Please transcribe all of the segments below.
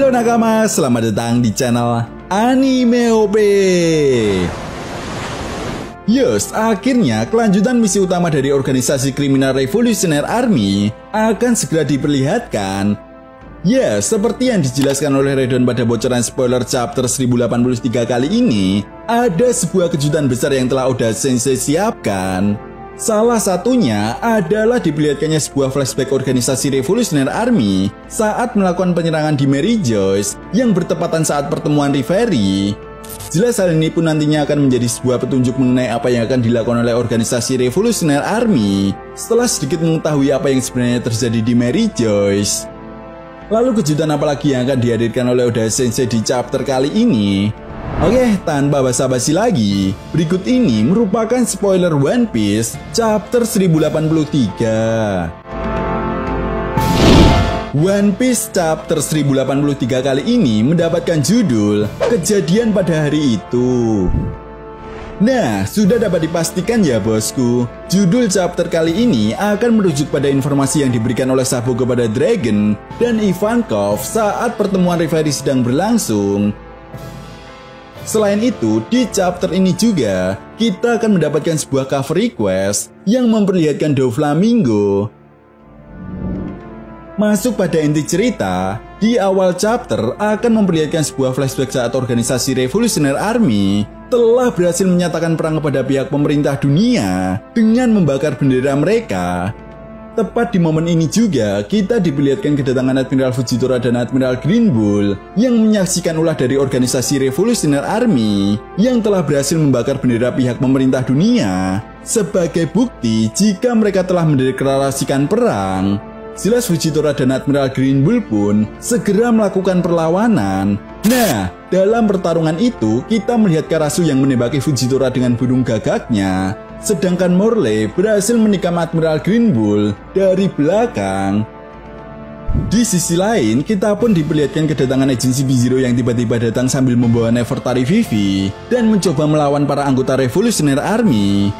Halo nakama, selamat datang di channel Anime OP. Yes, akhirnya kelanjutan misi utama dari organisasi kriminal Revolutionary Army akan segera diperlihatkan. Ya, seperti yang dijelaskan oleh Redon pada bocoran spoiler chapter 1083 kali ini, ada sebuah kejutan besar yang telah Oda Sensei siapkan. Salah satunya adalah diperlihatkannya sebuah flashback organisasi Revolutionary Army saat melakukan penyerangan di Mary Joyce yang bertepatan saat pertemuan Reverie. Jelas hal ini pun nantinya akan menjadi sebuah petunjuk mengenai apa yang akan dilakukan oleh organisasi Revolutionary Army setelah sedikit mengetahui apa yang sebenarnya terjadi di Mary Joyce. Lalu kejutan apa lagi yang akan dihadirkan oleh Oda Sensei di chapter kali ini? Oke, tanpa basa-basi lagi, berikut ini merupakan spoiler One Piece chapter 1083. One Piece chapter 1083 kali ini mendapatkan judul Kejadian pada Hari Itu. Nah, sudah dapat dipastikan ya bosku, judul chapter kali ini akan merujuk pada informasi yang diberikan oleh Sabo kepada Dragon dan Ivankov saat pertemuan Reverie sedang berlangsung. Selain itu, di chapter ini juga, kita akan mendapatkan sebuah cover request yang memperlihatkan Doflamingo. Masuk pada inti cerita, di awal chapter akan memperlihatkan sebuah flashback saat organisasi Revolutionary Army telah berhasil menyatakan perang kepada pihak pemerintah dunia dengan membakar bendera mereka. Tepat di momen ini juga, kita diperlihatkan kedatangan Admiral Fujitora dan Admiral Green Bull yang menyaksikan ulah dari organisasi Revolutionary Army yang telah berhasil membakar bendera pihak pemerintah dunia sebagai bukti jika mereka telah mendeklarasikan perang. Jelas Fujitora dan Admiral Green Bull pun segera melakukan perlawanan. Nah, dalam pertarungan itu kita melihat Karasu yang menembaki Fujitora dengan burung gagaknya, sedangkan Morley berhasil menikam Admiral Green Bull dari belakang. Di sisi lain, kita pun diperlihatkan kedatangan agensi B-Zero yang tiba-tiba datang sambil membawa Nefertari Vivi dan mencoba melawan para anggota Revolutionary Army.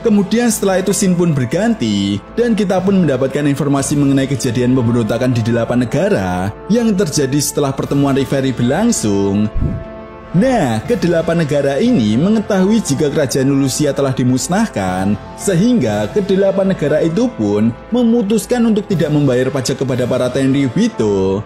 Kemudian setelah itu scene pun berganti dan kita pun mendapatkan informasi mengenai kejadian pemberontakan di 8 negara yang terjadi setelah pertemuan Reverie berlangsung. Nah, ke-8 negara ini mengetahui jika kerajaan Lulusia telah dimusnahkan, sehingga ke-8 negara itu pun memutuskan untuk tidak membayar pajak kepada para Tenryubito.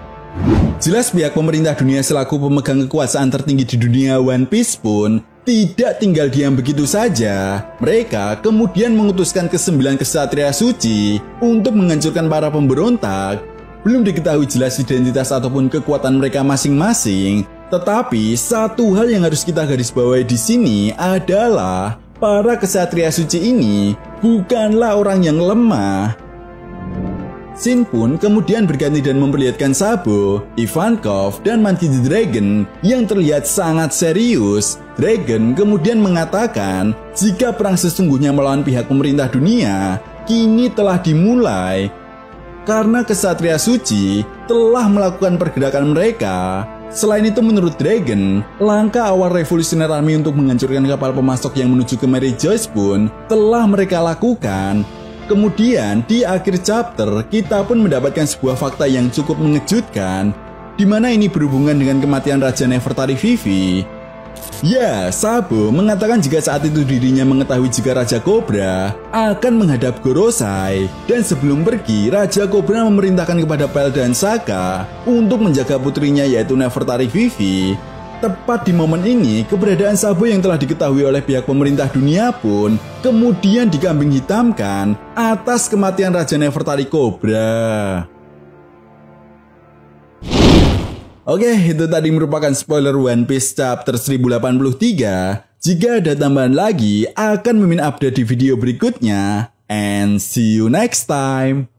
Jelas pihak pemerintah dunia selaku pemegang kekuasaan tertinggi di dunia One Piece pun tidak tinggal diam begitu saja. Mereka kemudian mengutuskan ke-9 kesatria suci untuk menghancurkan para pemberontak. Belum diketahui jelas identitas ataupun kekuatan mereka masing-masing. Tetapi satu hal yang harus kita garis bawahi di sini adalah para kesatria suci ini bukanlah orang yang lemah. Scene pun kemudian berganti dan memperlihatkan Sabo, Ivankov, dan Monkey the Dragon yang terlihat sangat serius. Dragon kemudian mengatakan jika perang sesungguhnya melawan pihak pemerintah dunia kini telah dimulai karena kesatria suci telah melakukan pergerakan mereka. Selain itu menurut Dragon, langkah awal Revolutionary Army untuk menghancurkan kapal pemasok yang menuju ke Mary Joyce pun telah mereka lakukan. Kemudian di akhir chapter kita pun mendapatkan sebuah fakta yang cukup mengejutkan, di mana ini berhubungan dengan kematian Raja Nefertari Vivi. Ya, Sabo mengatakan jika saat itu dirinya mengetahui jika Raja Cobra akan menghadap Gorosei, dan sebelum pergi Raja Cobra memerintahkan kepada Pell dan Saka untuk menjaga putrinya yaitu Nefertari Vivi. Tepat di momen ini, keberadaan Sabo yang telah diketahui oleh pihak pemerintah dunia pun kemudian dikambing hitamkan atas kematian Raja Nefertari Cobra. Oke, itu tadi merupakan spoiler One Piece chapter 1083. Jika ada tambahan lagi, akan mimin update di video berikutnya. And see you next time.